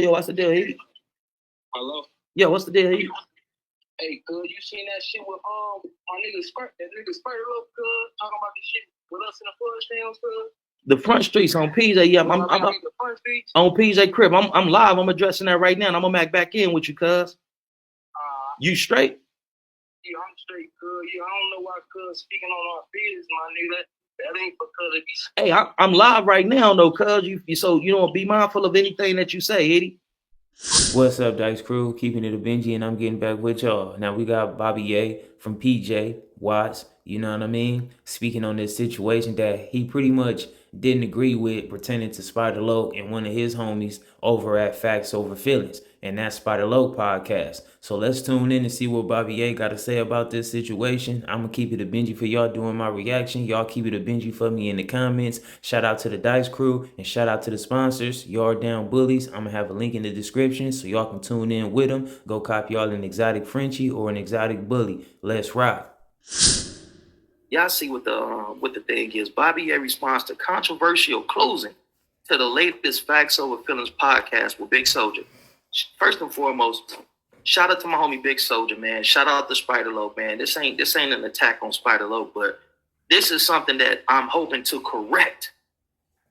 Yo, what's the deal, Heat? Hello? Yo, what's the deal, Heat? Hey, cuz, you seen that shit with our nigga Spurt? That nigga Spurt up, cuz, talking about this shit with us in the fudge films, cuz. The front streets on PJ. Yeah, I'm the front streets? on PJ crib. I'm live. I'm addressing that right now, and I'm gonna back in with you, cuz. You straight? Yeah, I'm straight, cuz. Yeah, I don't know why cuz speaking on our business, my nigga. That ain't because it be. Hey, I'm live right now, though, cuz. So you don't be mindful of anything that you say, Eddie. What's up, Dice Crew? Keeping it a Benji, and I'm getting back with y'all. Now we got Bobby A from PJ Watts, you know what I mean? Speaking on this situation that he pretty much didn't agree with pertaining to Spider Loc and one of his homies over at Facts Over Feelings, and that's Spider Loc podcast. So let's tune in and see what Bobby A got to say about this situation. I'm gonna keep it a Benji for y'all doing my reaction. Y'all keep it a Benji for me in the comments. Shout out to the Dice Crew and shout out to the sponsors, Yard Down Bullies. I'm gonna have a link in the description so y'all can tune in with them. Go copy y'all an exotic Frenchie or an exotic bully. Let's rock. Y'all see what the thing is. Bobby A responds to controversial closing to the latest Facts Over Feelings podcast with Big Soldier. First and foremost, shout out to my homie Big Soldier, man. Shout out to Spider Loc, man. This ain't an attack on Spider Loc, but this is something that I'm hoping to correct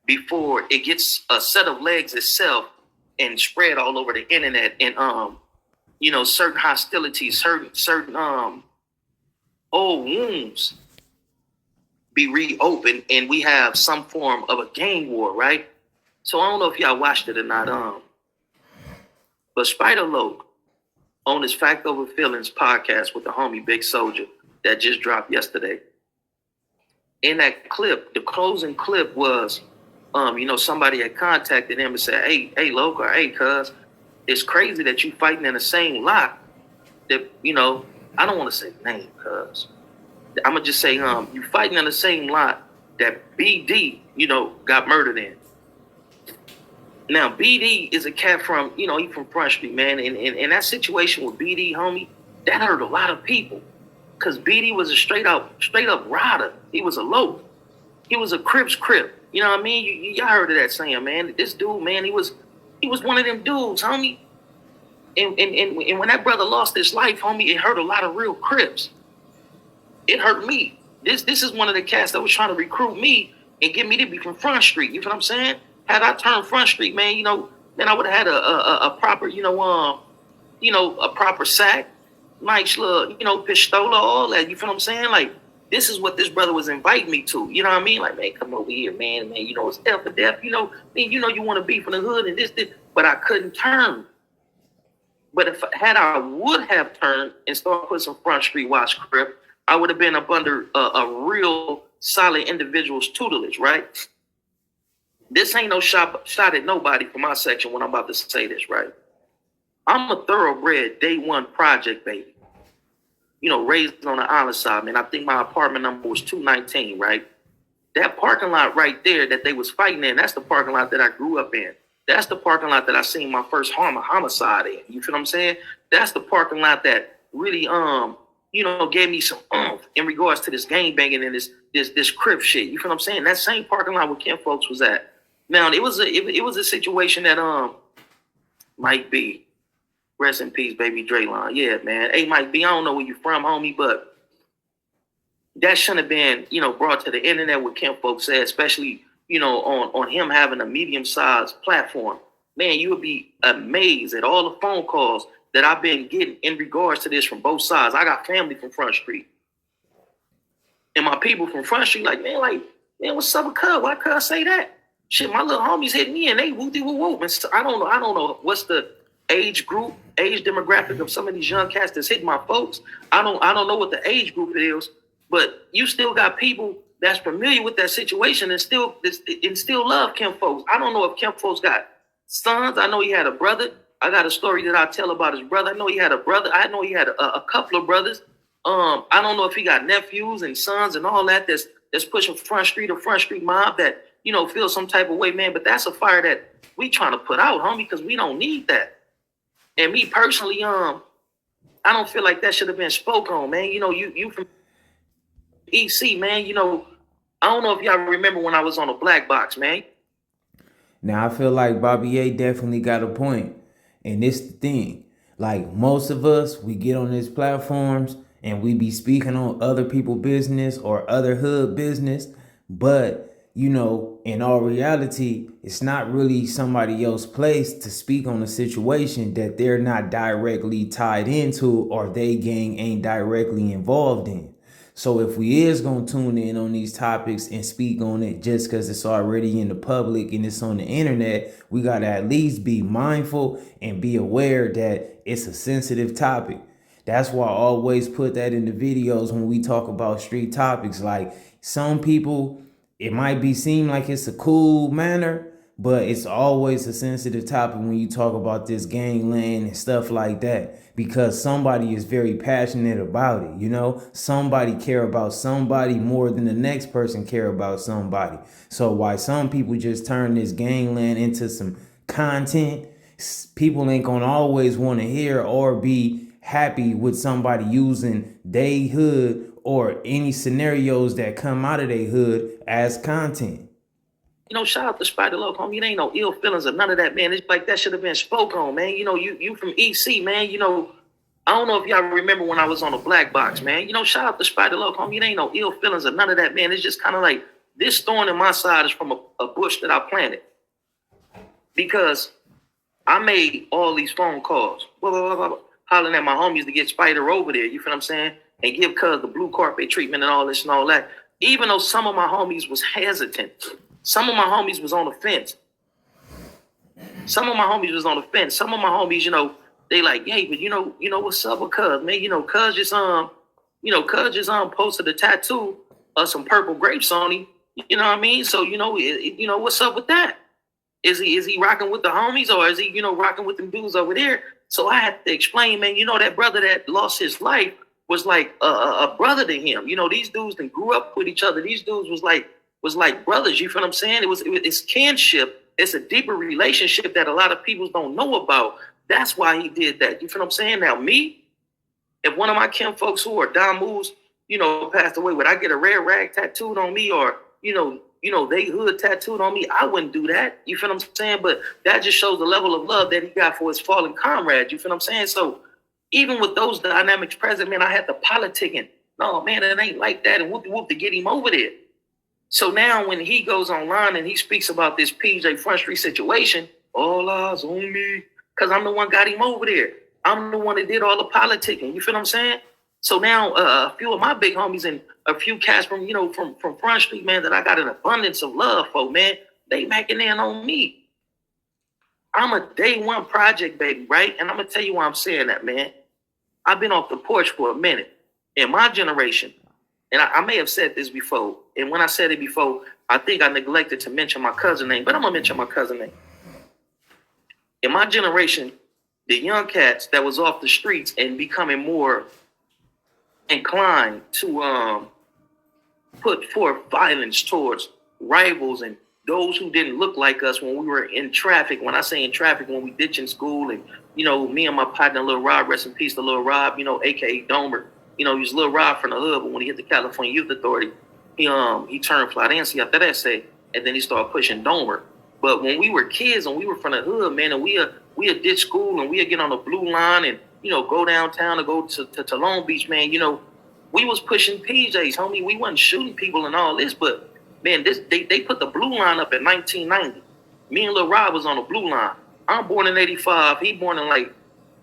before it gets a set of legs itself and spread all over the internet and certain hostilities, certain old wounds be reopened and we have some form of a gang war, right? So I don't know if y'all watched it or not, but Spider Loc on his Fact Over Feelings podcast with the homie Big Soldier that just dropped yesterday. In that clip, the closing clip was, somebody had contacted him and said, hey, Loc, or hey, cuz, it's crazy that you fighting in the same lot that, I don't want to say name, cuz. I'm going to just say, you fighting in the same lot that BD, got murdered in. Now, BD is a cat from, he from Front Street, man. And that situation with BD, homie, that hurt a lot of people. Because BD was a straight up rider. He was a Loc. He was a Crips Crip. You know what I mean? Y'all heard of that saying, man. This dude, man, he was one of them dudes, homie. And when that brother lost his life, homie, it hurt a lot of real Crips. It hurt me. This is one of the cats that was trying to recruit me and get me to be from Front Street. You know what I'm saying? Had I turned Front Street, man, then I would have had a proper, a proper sack, nice little, pistola, all that. You feel what I'm saying? Like, this is what this brother was inviting me to. You know what I mean? Like, man, come over here, man, it's death or death. You want to be from the hood and this, but I couldn't turn. But had I would have turned and started putting some Front Street Watch Crip, I would have been up under a real solid individual's tutelage, right? This ain't no shot at nobody from my section when I'm about to say this, right? I'm a thoroughbred day one project baby. Raised on the island side, man. I think my apartment number was 219, right? That parking lot right there that they was fighting in, that's the parking lot that I grew up in. That's the parking lot that I seen my first homicide in. You feel what I'm saying? That's the parking lot that really gave me some in regards to this gang banging and this Crip shit. You feel what I'm saying? That same parking lot where Kim folks was at. Now it was a situation that Mike B, rest in peace, baby Draylon. Yeah, man. Hey, Mike B, I don't know where you from, homie, but that shouldn't have been brought to the internet what Kim folks said, especially on him having a medium-sized platform. Man, you would be amazed at all the phone calls that I've been getting in regards to this from both sides. I got family from Front Street. And my people from Front Street man, what's up with cuz? Why cuz say that? Shit, my little homies hit me and they whoop. And I don't know what's the age demographic of some of these young cats that's hitting my folks. I don't know what the age group is, but you still got people that's familiar with that situation and still love Kim folks. I don't know if Kim folks got sons. I know he had a brother. I got a story that I tell about his brother. I know he had a brother. I know he had a couple of brothers. I don't know if he got nephews and sons and all that that's pushing Front Street or Front Street mob that, feel some type of way, man. But that's a fire that we trying to put out, homie, because we don't need that. And me personally, I don't feel like that should have been spoke on, man. You from EC, man. I don't know if y'all remember when I was on a Black Box, man. Now I feel like Bobby A definitely got a point. And this the thing. Like most of us, we get on these platforms and we be speaking on other people business or other hood business, but you know, in all reality, it's not really somebody else's place to speak on a situation that they're not directly tied into or they gang ain't directly involved in. So if we is gonna tune in on these topics and speak on it just because it's already in the public and it's on the internet, we gotta at least be mindful and be aware that it's a sensitive topic. That's why I always put that in the videos when we talk about street topics. Like some people, it might be seem like it's a cool manner, but it's always a sensitive topic when you talk about this gangland and stuff like that, because somebody is very passionate about it. You know, somebody care about somebody more than the next person care about somebody. So why some people just turn this gangland into some content, people ain't gonna always want to hear or be happy with somebody using they hood or any scenarios that come out of their hood as content. You know, shout out to Spider Loc, homie. It ain't no ill feelings or none of that, man. It's like that should have been spoke on, man. You know, you from EC, man. You know, I don't know if y'all remember when I was on a black box, man. You know, shout out to Spider Loc, homie. It ain't no ill feelings or none of that, man. It's just kind of like this thorn in my side is from a bush that I planted. Because I made all these phone calls, hollering at my homies to get Spider over there, you feel what I'm saying? And give Cuz the blue carpet treatment and all this and all that. Even though some of my homies was hesitant, some of my homies was on the fence. Some of my homies, you know, they like, hey, but you know what's up with Cuz, man? You know, Cuz just posted a tattoo of some purple grapes on him. You know what I mean? So you know what's up with that? Is he rocking with the homies, or is he, you know, rocking with them dudes over there? So I had to explain, man, you know, that brother that lost his life was like a brother to him. You know, these dudes that grew up with each other. These dudes was like brothers. You feel what I'm saying? It's kinship. It's a deeper relationship that a lot of people don't know about. That's why he did that. You feel what I'm saying? Now, me, if one of my kin folks who are Damus, you know, passed away, would I get a red rag tattooed on me, or, you know, they hood tattooed on me? I wouldn't do that. You feel what I'm saying? But that just shows the level of love that he got for his fallen comrade. You feel what I'm saying? So even with those dynamics present, man, I had the politicking. No, man, it ain't like that. And whoop to get him over there. So now when he goes online and he speaks about this PJ Front Street situation, all eyes on me, because I'm the one got him over there. I'm the one that did all the politicking. You feel what I'm saying? So now a few of my big homies and a few cats from Front Street, man, that I got an abundance of love for, man, they macking in on me. I'm a day one project, baby, right? And I'm going to tell you why I'm saying that, man. I've been off the porch for a minute. In my generation, and I may have said this before, and when I said it before, I think I neglected to mention my cousin name, but I'm going to mention my cousin name. In my generation, the young cats that was off the streets and becoming more inclined to put forth violence towards rivals and those who didn't look like us when we were in traffic. When I say in traffic, when we ditching school, and, you know, me and my partner, Lil Rob, rest in peace to Lil Rob, you know, a.k.a. Domer. You know, he was Lil Rob from the hood, but when he hit the California Youth Authority, he turned Florence after that, say, and then he started pushing Domer. But when we were kids and we were from the hood, man, and we ditch school and we get on the blue line and, you know, go downtown and go to Long Beach, man, you know, we was pushing PJs, homie. We wasn't shooting people and all this, but man, they put the blue line up in 1990. Me and Lil Rob was on the blue line. I'm born in 85. He born in like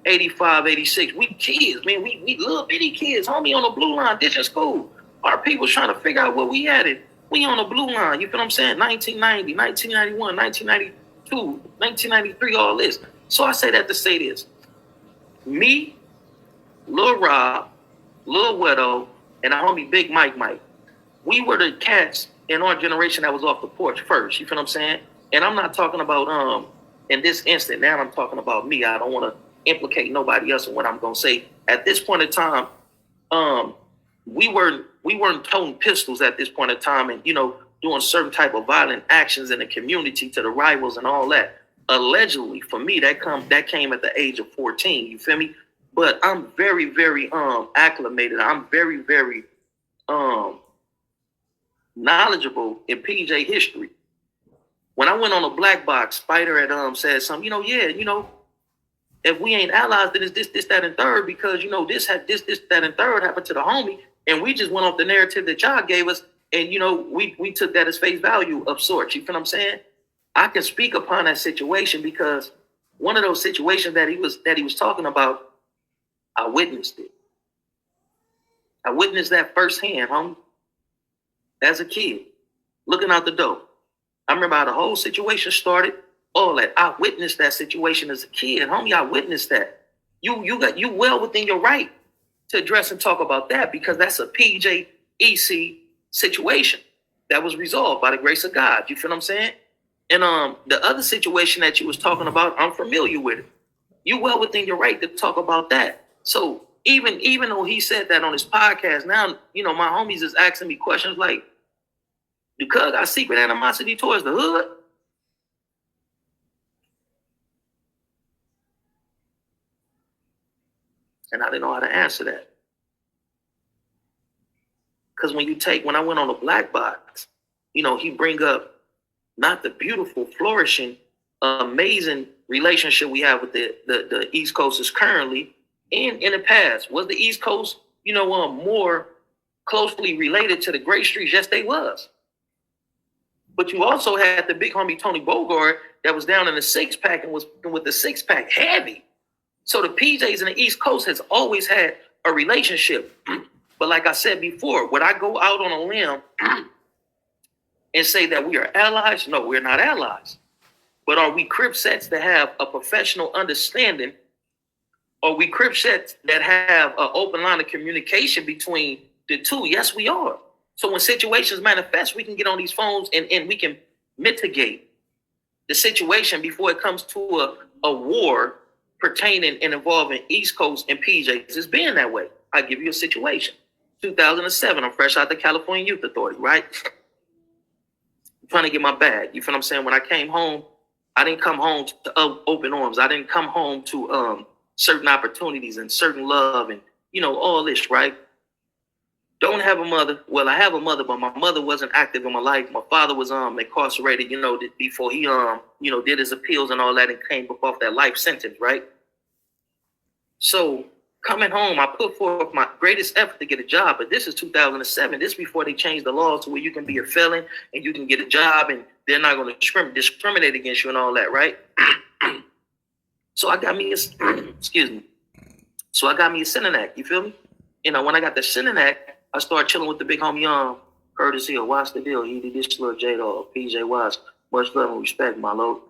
85, 86. We kids, man. We little bitty kids, homie, on the blue line, ditching school. Our people trying to figure out what we had it. We on the blue line, you feel what I'm saying? 1990, 1991, 1992, 1993, all this. So I say that to say this. Me, Lil Rob, Lil Wedo, and our homie Big Mike. We were the cats in our generation that was off the porch first. You feel what I'm saying? And I'm not talking about in this instant. Now I'm talking about me. I don't want to implicate nobody else in what I'm gonna say. At this point in time, we weren't toting pistols at this point in time, and, you know, doing certain type of violent actions in the community to the rivals and all that. Allegedly, for me, that came at the age of 14. You feel me? But I'm very, very acclimated. I'm very, very knowledgeable in PJ history. When I went on a black box, Spider had said something, if we ain't allies, then it's this, that, and third, because this, that, and third happened to the homie, and we just went off the narrative that y'all gave us, and we took that as face value of sorts. You feel what I'm saying? I can speak upon that situation because one of those situations that he was talking about, I witnessed it. I witnessed that firsthand, homie. As a kid, looking out the door. I remember how the whole situation started. All that. I witnessed that situation as a kid, homie. I witnessed that. You well within your right to address and talk about that, because that's a PJEC situation that was resolved by the grace of God. You feel what I'm saying? And the other situation that you was talking about, I'm familiar with it. You well within your right to talk about that. So even though he said that on his podcast, now my homies is asking me questions like, do Cuz got secret animosity towards the hood? And I didn't know how to answer that. Because when I went on a black box, he bring up not the beautiful, flourishing, amazing relationship we have with the East Coasters currently and in the past. Was the East Coast, more closely related to the Great Streets? Yes, they was. But you also had the big homie Tony Bogart that was down in the six-pack and was with the six-pack heavy. So the PJs and the East Coast has always had a relationship. But like I said before, would I go out on a limb and say that we are allies? No, we're not allies. But are we crip sets that have a professional understanding? Are we crip sets that have an open line of communication between the two? Yes, we are. So when situations manifest, we can get on these phones and we can mitigate the situation before it comes to a war pertaining and involving East Coast and PJs. It's been that way. I'll give you a situation. 2007, I'm fresh out the California Youth Authority, right? I'm trying to get my bag. You feel what I'm saying? When I came home, I didn't come home to open arms. I didn't come home to certain opportunities and certain love and, all this, right? Don't have a mother. Well, I have a mother, but my mother wasn't active in my life. My father was incarcerated, before he did his appeals and all that and came up off that life sentence, right? So coming home, I put forth my greatest effort to get a job, but this is 2007. This is before they changed the laws to where you can be a felon and you can get a job and they're not going to discriminate against you and all that, right? So I got me So I got me a Synac, you feel me? When I got the Synac, I started chilling with the big homie Curtis Hill. Watch the deal. He did this little J-Dog, PJ Watts. Much love and respect, my lord.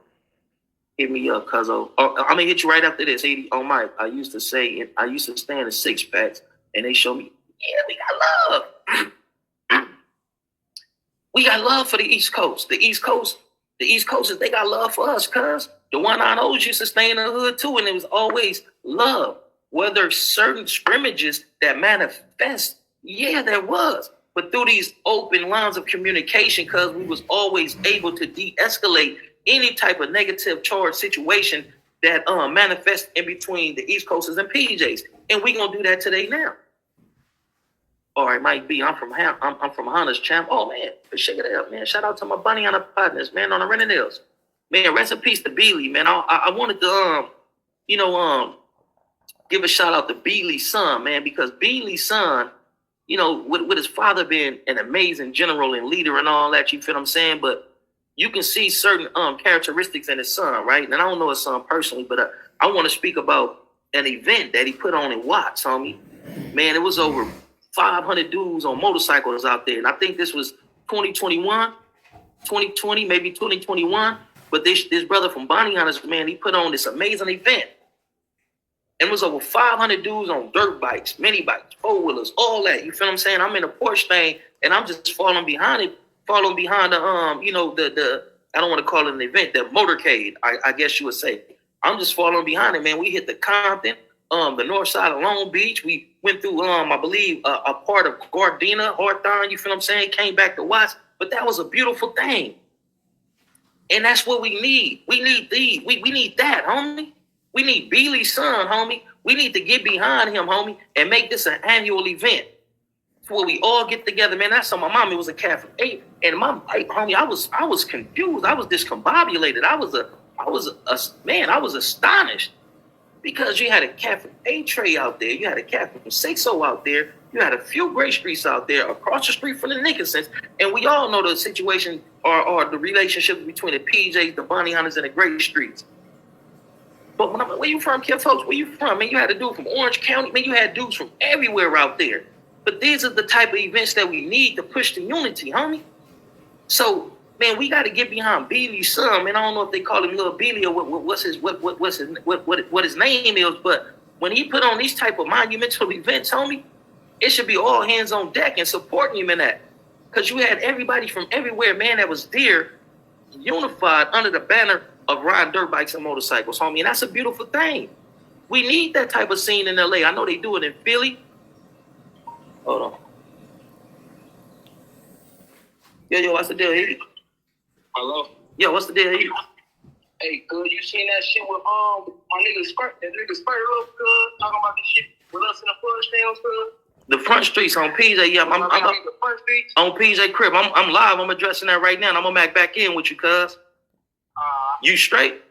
Hit me up, cuzzo. I'm gonna hit you right after this. 80 on Mike. I used to stand in six packs, and they show me, yeah, we got love. We got love for the East Coast. The East Coasters, they got love for us, cuz. The 190s used to stay in the hood too, and it was always love. Whether certain scrimmages that manifest, yeah, there was. But through these open lines of communication, cuz we was always able to de-escalate any type of negative charge situation that manifests in between the East Coasters and PJs. And we gonna do that today now. All right, Mike B, I'm from Honda's champ. Oh man, shake it up, man. Shout out to my Bunny on the partners, man, on the Renadales. Man, rest in peace to Beely, man. I wanted to give a shout out to Beely's son, man, because Beely's son, with his father being an amazing general and leader and all that, you feel what I'm saying? But you can see certain characteristics in his son, right? And I don't know his son personally, but I want to speak about an event that he put on in Watts, homie. Man, it was over 500 dudes on motorcycles out there. And I think this was 2021, 2020, maybe 2021. But this brother from Bonnie Hunters, man, he put on this amazing event. And it was over 500 dudes on dirt bikes, mini bikes, four-wheelers, all that. You feel what I'm saying? I'm in a Porsche thing, and I'm just following behind the, I don't want to call it an event, the motorcade, I guess you would say. I'm just following behind it, man. We hit the Compton, the north side of Long Beach. We went through, I believe, a part of Gardena, Hawthorne, you feel what I'm saying? Came back to Watts, but that was a beautiful thing. And that's what we need. We need these. We need that, homie. We need Beely's son, homie. We need to get behind him, homie, and make this an annual event. where we all get together, man. I saw my mom, it was a Catholic 8. And my homie, I was confused. I was discombobulated. I was astonished. Because you had a Catholic 8 tray out there, you had a Catholic 6-0 out there, you had a few Gray Streets out there across the street from the Nickersons, and we all know the situation or the relationship between the PJs, the Bounty Hunters, and the Gray Streets. But where you from, Kid folks? Where you from? Man, you had a dude from Orange County. Man, you had dudes from everywhere out there. But these are the type of events that we need to push the unity, homie. So, man, we got to get behind Beasley's son. Man, I don't know if they call him Little Beasley or what his name is, but when he put on these type of monumental events, homie, it should be all hands on deck and supporting him in that. Because you had everybody from everywhere, man, that was there, unified under the banner of riding dirt bikes and motorcycles, homie. And that's a beautiful thing. We need that type of scene in LA. I know they do it in Philly. Hold on. Yo, what's the deal, Eddie? Hello? Yo, what's the deal, Eddie? Hey, good. You seen that shit with my nigga Spurt? That nigga Spurt up, good, talking about the shit with us in the fudge stands, good. The front streets on PJ, yeah, I'm the front streets. on PJ Crib. I'm live. I'm addressing that right now, and I'm gonna back in with you, cuz. You straight?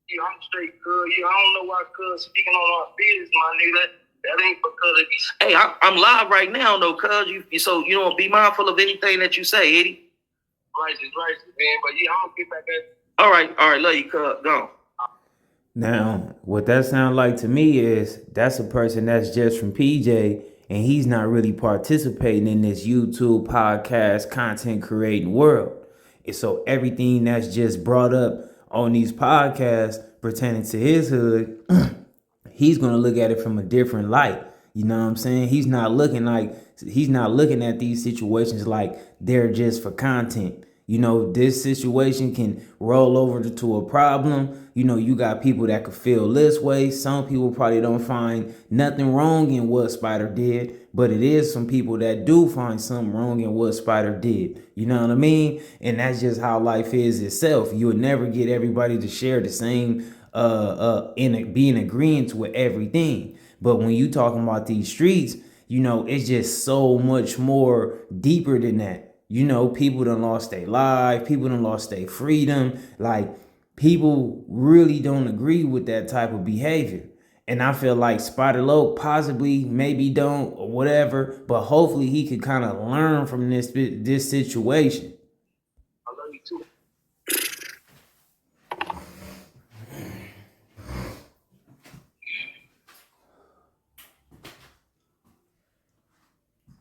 Yeah, I'm straight, good. Yeah, I don't know why, cuz speaking on our business, my nigga. That ain't because of these. Hey, I'm live right now, though, cuz. So you don't be mindful of anything that you say, Eddie. Righteous, man. But yeah, I'm gonna get back at. All right, love you, cuz. Go. Now, what that sounds like to me is that's a person that's just from PJ and he's not really participating in this YouTube podcast content creating world. And so everything that's just brought up on these podcasts pertaining to his hood, he's going to look at it from a different light. You know what I'm saying? He's not looking at these situations like they're just for content. You know, this situation can roll over to a problem. You know, you got people that could feel this way. Some people probably don't find nothing wrong in what Spider did, but it is some people that do find something wrong in what Spider did. You know what I mean? And that's just how life is itself. You would never get everybody to share the same, be in agreement with everything. But when you talking about these streets, you know, it's just so much more deeper than that. You know, people done lost their life. People done lost their freedom. Like, people really don't agree with that type of behavior. And I feel like Spider Loc possibly, maybe don't, or whatever, but hopefully he could kind of learn from this situation. I love you too.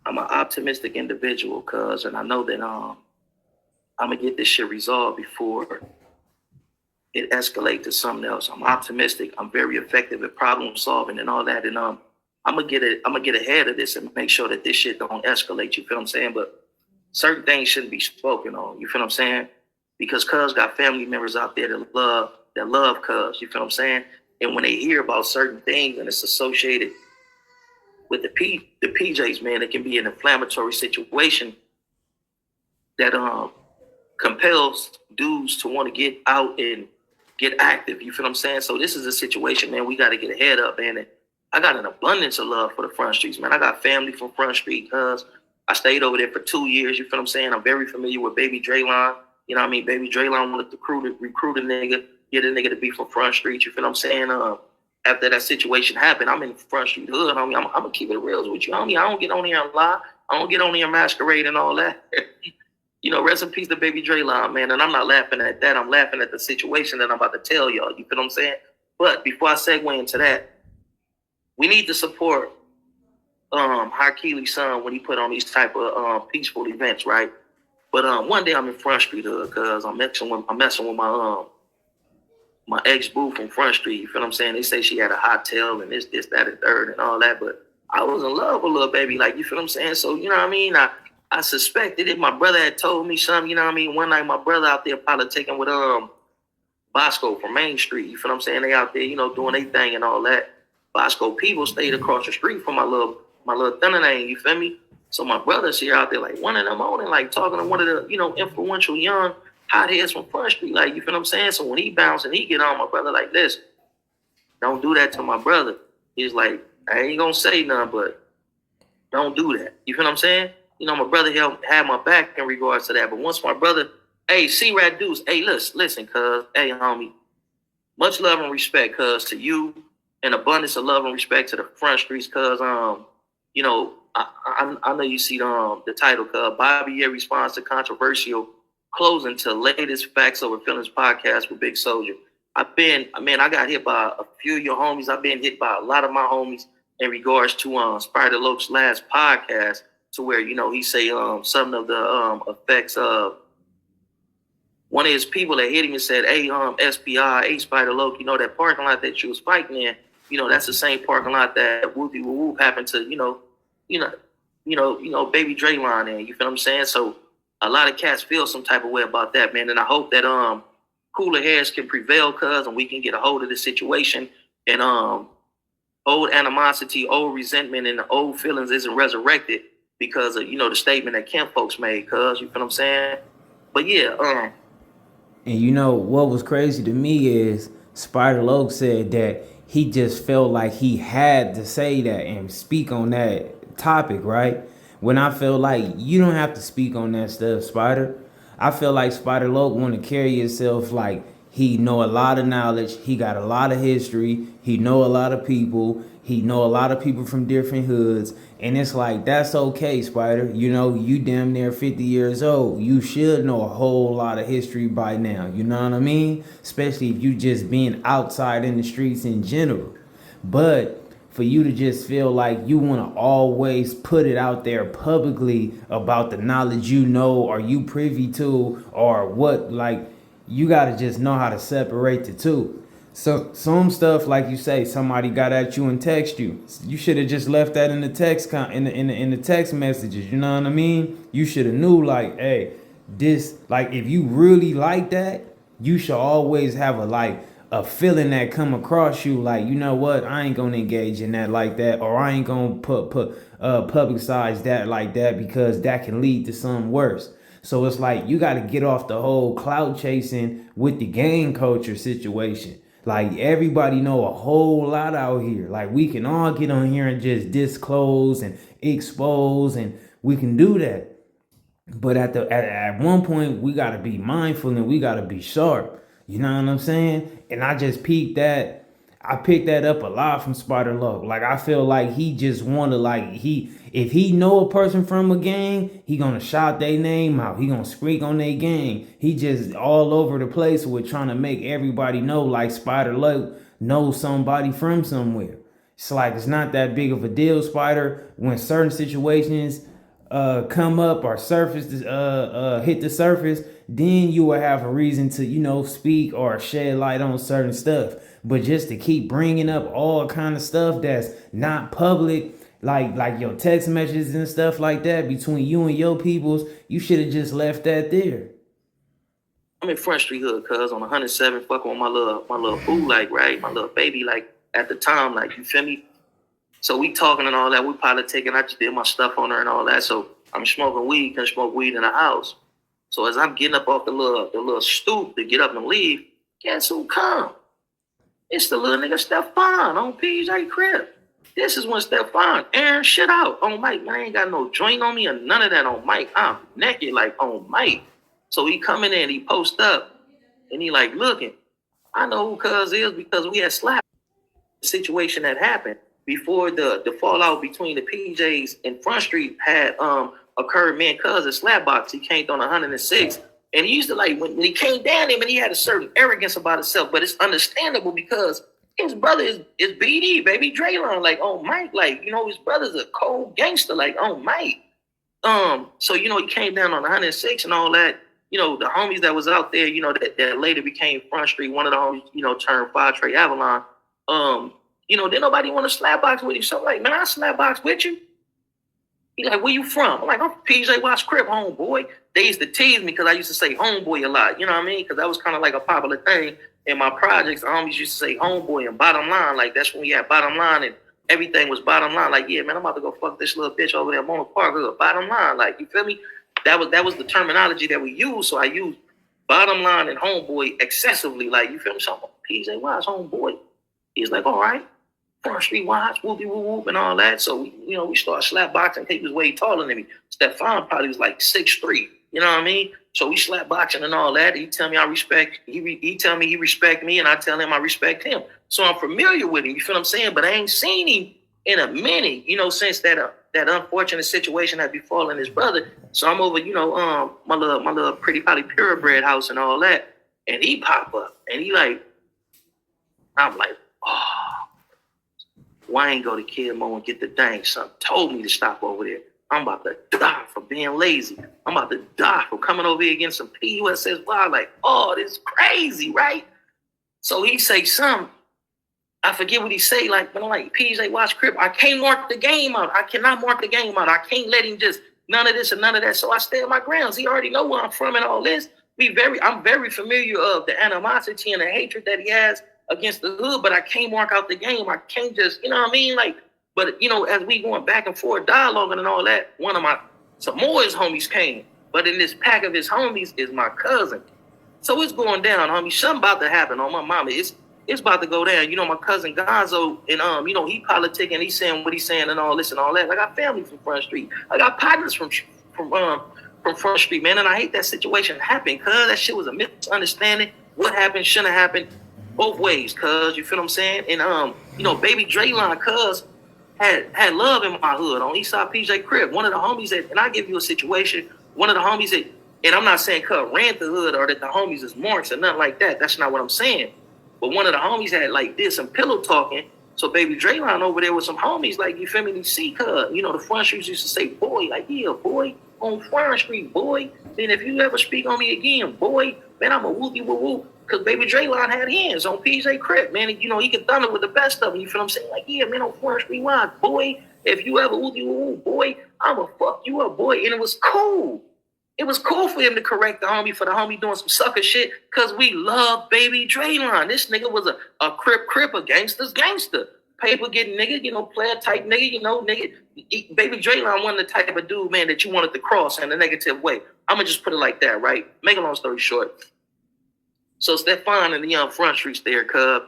I'm an optimistic individual, cuz, and I know that I'm gonna get this shit resolved before it escalates to something else. I'm optimistic. I'm very effective at problem solving and all that, and I'm gonna get ahead of this and make sure that this shit don't escalate. You feel what I'm saying? But certain things shouldn't be spoken on. You feel what I'm saying? Because cuz got family members out there that love cuz. You feel what I'm saying? And when they hear about certain things and it's associated with the PJs, man, it can be an inflammatory situation that compels dudes to want to get out and get active. You feel what I'm saying? So this is a situation, man, we got to get ahead of, man. And I got an abundance of love for the front streets, man. I got family from front street, cuz I stayed over there for 2 years. You feel what I'm saying? I'm very familiar with Baby Draylon. You know what I mean? Baby Draylon wanted to recruit a nigga, get a nigga to be from front street. You feel what I'm saying? After that situation happened, I'm in Front Street Hood, homie. I'm going to keep it real with you, homie. I don't get on here and lie. I don't get on here and masquerade and all that. You know, rest in peace to Baby Draylon, man. And I'm not laughing at that. I'm laughing at the situation that I'm about to tell y'all. You feel what I'm saying? But before I segue into that, we need to support Keely's son when he put on these type of peaceful events, right? But one day I'm in Front Street Hood because I'm messing with my ex-boo from Front Street. You feel what I'm saying? They say she had a hotel and this, that, and third and all that. But I was in love with little baby. Like, you feel what I'm saying? So, you know what I mean? I suspected it. My brother had told me something, you know what I mean? One night my brother out there politicking with Bosco from Main Street. You feel what I'm saying? They out there, you know, doing their thing and all that. Bosco people stayed across the street from my little thunder name, you feel me? So my brother's here out there like 1 in the morning, like talking to one of the, you know, influential young hotheads from Front Street, like, you feel what I'm saying? So when he bounced and he get on, my brother like, listen, don't do that to my brother. He's like, I ain't gonna say nothing, but Don't do that. You feel what I'm saying? You know, my brother had my back in regards to that. But once my brother, hey, C-Rat Deuce, hey, listen, cuz, hey, homie, much love and respect, cuz, to you, and abundance of love and respect to the front streets, cuz, you know, I know you see the title, cuz, Bobby Ye responds to controversial closing to latest Facts Over Feelings podcast with Big Soldier. I got hit by a few of your homies. I've been hit by a lot of my homies in regards to Spider Loke's last podcast, to where, you know, he say some of the effects of one of his people that hit him and said, "Hey, SPI, hey, Spider Loke, you know that parking lot that you was fighting in, you know, that's the same parking lot that Whoopie Whoop happened to, Baby Draymond in." You feel what I'm saying? So a lot of cats feel some type of way about that, man. And I hope that cooler heads can prevail, cuz, and we can get a hold of the situation, and old animosity, old resentment, and the old feelings isn't resurrected because of, you know, the statement that Kemp folks made, cuz, you feel what I'm saying? But yeah, And you know what was crazy to me is Spider Loke said that he just felt like he had to say that and speak on that topic, right? When I feel like you don't have to speak on that stuff, Spider. I feel like Spider Loke want to carry himself like he know a lot of knowledge, he got a lot of history, he know a lot of people, he know a lot of people from different hoods, and it's like that's okay, Spider. You know, you damn near 50 years old. You should know a whole lot of history by now. You know what I mean? Especially if you just being outside in the streets in general. But for you to just feel like you want to always put it out there publicly about the knowledge you know or you privy to or what, like, you got to just know how to separate the two. So some stuff, like you say, somebody got at you and text you. You should have just left that in the text in the text messages. You know what I mean? You should have knew, like, hey, this, like, if you really like that, you should always have a feeling that come across you, like, you know what, I ain't gonna engage in that like that, or I ain't gonna publicize that like that, because that can lead to something worse. So it's like you got to get off the whole clout chasing with the gang culture situation. Like, everybody know a whole lot out here. Like, we can all get on here and just disclose and expose, and we can do that. But at one point, we gotta be mindful and we gotta be sharp. You know what I'm saying? And I just peeped that. I picked that up a lot from Spider Love. Like, I feel like he just wanna, like, if he know a person from a gang, he gonna shout their name out. He gonna speak on their gang. He just all over the place with trying to make everybody know, like, Spider Love knows somebody from somewhere. It's like it's not that big of a deal, Spider, when certain situations come up or surface hit the surface, then you will have a reason to, you know, speak or shed light on certain stuff. But just to keep bringing up all kind of stuff that's not public, like your text messages and stuff like that between you and your peoples, you should have just left that there. I'm in Front Street Hood, cuz, on 107, fucking with my little boo, like, right, my little baby, like, at the time, like, you feel me? So we talking and all that, we politicking. I just did my stuff on her and all that. So I'm smoking weed, can smoke weed in the house. So as I'm getting up off the little stoop to get up and leave, guess who come? It's the little nigga Stephon on PJ crib. This is when Stephon airing shit out on Mike. Man, I ain't got no joint on me or none of that on Mike. I'm naked like on Mike. So he coming in, he post up, and he like looking. I know who cuz is because we had slapped the situation that happened before the fallout between the PJs and Front Street had occurred. Me and cuz at Slapbox, he came on 106. And he used to, like, when he came down him, and he had a certain arrogance about himself, but it's understandable because his brother is BD, baby Draylon, like, oh Mike, like, you know, his brother's a cold gangster, like, oh Mike. So, you know, he came down on 106 and all that. You know, the homies that was out there, you know, that later became Front Street, one of the homies, you know, turned Five Trey Avalon. You know, didn't nobody want to slap box with him. So I'm like, man, I slap box with you. He like, where you from? I'm like, I'm from PJ Watts Crib, homeboy. They used to tease me because I used to say homeboy a lot. You know what I mean? Because that was kind of like a popular thing in my projects. The homies used to say homeboy and bottom line. Like, that's when we had bottom line and everything was bottom line. Like, yeah, man, I'm about to go fuck this little bitch over there at Mona Park. Bottom line. Like, you feel me? That was the terminology that we used. So I used bottom line and homeboy excessively. Like, you feel me? So I'm like, PJ Watts, homeboy. He's like, all right. Front Street Watch, whoopie whoop whoop, and all that. So we start slap boxing. He was way taller than me. Stefan probably was like 6'3". You know what I mean? So we slap boxing and all that. He tell me I respect. He tell me he respect me, and I tell him I respect him. So I'm familiar with him. You feel what I'm saying? But I ain't seen him in a minute. Since that unfortunate situation that befallen his brother. So I'm over, my little pretty probably purebred house and all that, and he pop up and he like, I'm like, oh. Why ain't go to Kid Mo and get the dang son? Told me to stop over there. I'm about to die for being lazy. I'm about to die for coming over here against some PUSSY. Like, oh, this is crazy, right? So he say something. I forget what he say. Like, but I'm like, PJ, watch Crip. I can't mark the game out. I cannot mark the game out. I can't let him just none of this and none of that. So I stay on my grounds. He already know where I'm from and all this. I'm very familiar of the animosity and the hatred that he has against the hood, but I can't mark out the game. I can't just, you know what I mean? Like, but as we going back and forth dialoguing and all that, some more of his homies came. But in this pack of his homies is my cousin. So it's going down, homie. Something about to happen on my mama. It's about to go down. My cousin Gonzo, and he politicking, he's saying what he's saying and all this and all that. I got family from Front Street. I got partners from Front Street, man. And I hate that situation happened, cuz that shit was a misunderstanding. What happened shouldn't have happened. Both ways, cuz, you feel what I'm saying? And baby Draylon, cuz, had love in my hood on Eastside PJ Crib. One of the homies and I give you a situation, one of the homies and I'm not saying cuz ran the hood or that the homies is marks or nothing like that. That's not what I'm saying. But one of the homies had like did some pillow talking. So baby Draylon over there with some homies, like, you feel me, you see, cuz, the Front Streets used to say, boy, like, yeah, boy, on Front Street, boy. Then if you ever speak on me again, boy, man, I'm a whoopie woo woo. Because baby Draylon had hands on PJ Crip, man. He could thunder with the best of them. You feel what I'm saying? Like, yeah, man, on Front Street Watch, boy. If you ever whoopie woo woo, boy, I'ma fuck you up, boy. And it was cool. It was cool for him to correct the homie for the homie doing some sucker shit, because we love baby Draylon. This nigga was a crip, a gangster's gangster. Paper getting nigga, player type nigga, nigga. Baby Draylon wasn't the type of dude, man, that you wanted to cross in a negative way. I'm going to just put it like that, right? Make a long story short. So Stefan and the young Front Streets there, cub.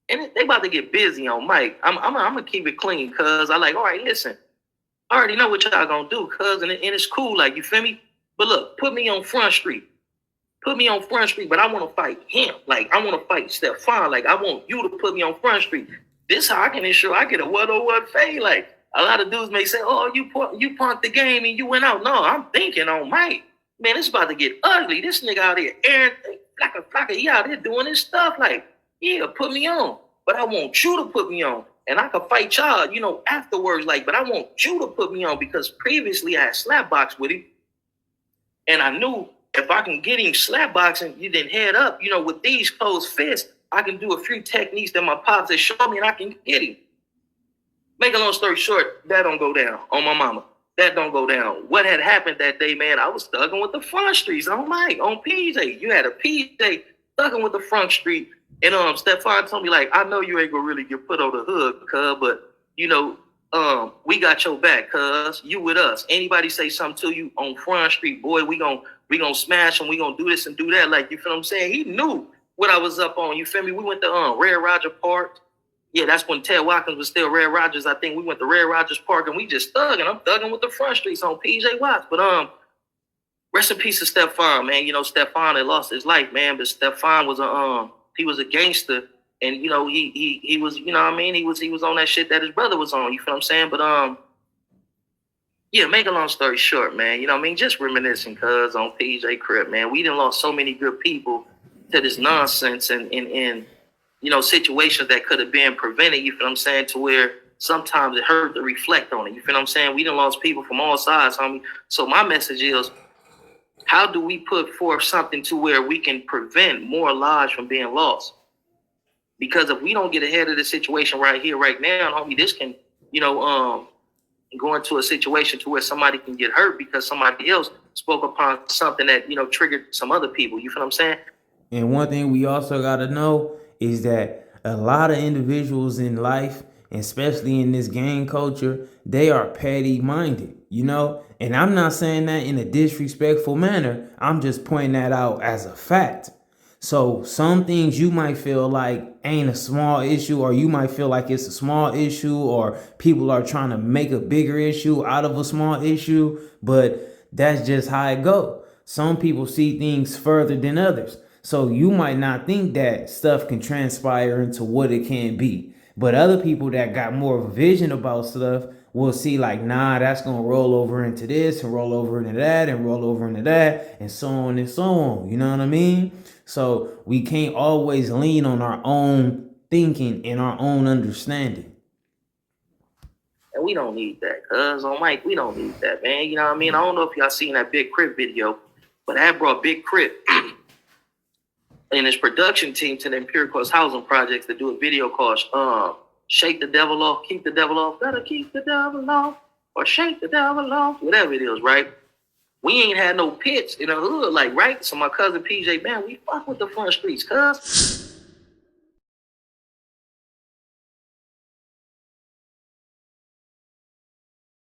And they about to get busy on Mike. I'm going to keep it clean, cuz. I like, all right, listen. I already know what y'all going to do, cuz. And it's cool, like, you feel me? But look, put me on Front Street. Put me on Front Street, but I want to fight him. Like, I want to fight Stefan. Like, I want you to put me on Front Street. This how I can ensure I get a 101 fade. Like, a lot of dudes may say, oh, you punked the game and you went out. No, I'm thinking on Mike. Man, it's about to get ugly. This nigga out here, Aaron, flocka, he out here doing his stuff. Like, yeah, put me on. But I want you to put me on. And I can fight y'all, afterwards. Like, but I want you to put me on, because previously I had slapbox with him. And I knew if I can get him slapboxing, you then head up, with these closed fists, I can do a few techniques that my pops had showed me and I can get him. Make a long story short, that don't go down on my mama. That don't go down. What had happened that day, man, I was thugging with the Front Streets on Mike, on PJ. You had a PJ thugging with the Front Street. And Stefan told me, like, I know you ain't gonna really get put on the hook, cuz, but we got your back, cuz. You with us. Anybody say something to you on Front Street, boy, we gonna smash them, we gonna do this and do that. Like, you feel what I'm saying? He knew what I was up on. You feel me? We went to Red Roger Park. Yeah, that's when Ted Watkins was still Red Rogers. I think we went to Red Rogers Park and we just thugging. I'm thugging with the Front Streets on PJ Watts. But rest in peace to Stefan, man. Stefan had lost his life, man. But Stefan was he was a gangster, and he was, what I mean, he was on that shit that his brother was on. You feel what I'm saying? But yeah, make a long story short, man. You know what I mean? Just reminiscing, cuz, on PJ Crip, man. We done lost so many good people to this nonsense and situations that could have been prevented, you feel what I'm saying, to where sometimes it hurt to reflect on it. You feel what I'm saying? We done lost people from all sides, homie. So my message is, how do we put forth something to where we can prevent more lives from being lost? Because if we don't get ahead of the situation right here, right now, homie, this can, go into a situation to where somebody can get hurt because somebody else spoke upon something that, triggered some other people. You feel what I'm saying? And one thing we also got to know is that a lot of individuals in life, especially in this gang culture, they are petty minded, and I'm not saying that in a disrespectful manner. I'm just pointing that out as a fact. So some things you might feel like ain't a small issue, or you might feel like it's a small issue, or people are trying to make a bigger issue out of a small issue, but that's just how it go. Some people see things further than others. So you might not think that stuff can transpire into what it can be. But other people that got more of a vision about stuff will see like, nah, that's gonna roll over into this and roll over into that and roll over into that and so on and so on. You know what I mean? So we can't always lean on our own thinking and our own understanding. And we don't need that, cuz on Mike, we don't need that, man. You know what I mean? I don't know if y'all seen that Big Crit video, but I brought Big Crit and his production team to the Empirical Housing Projects to do a video called Shake the Devil Off, Keep the Devil Off, Better Keep the Devil Off, or Shake the Devil Off, whatever it is, right? We ain't had no pits in the hood, like, right? So my cousin PJ, man, we fuck with the front streets, cuz.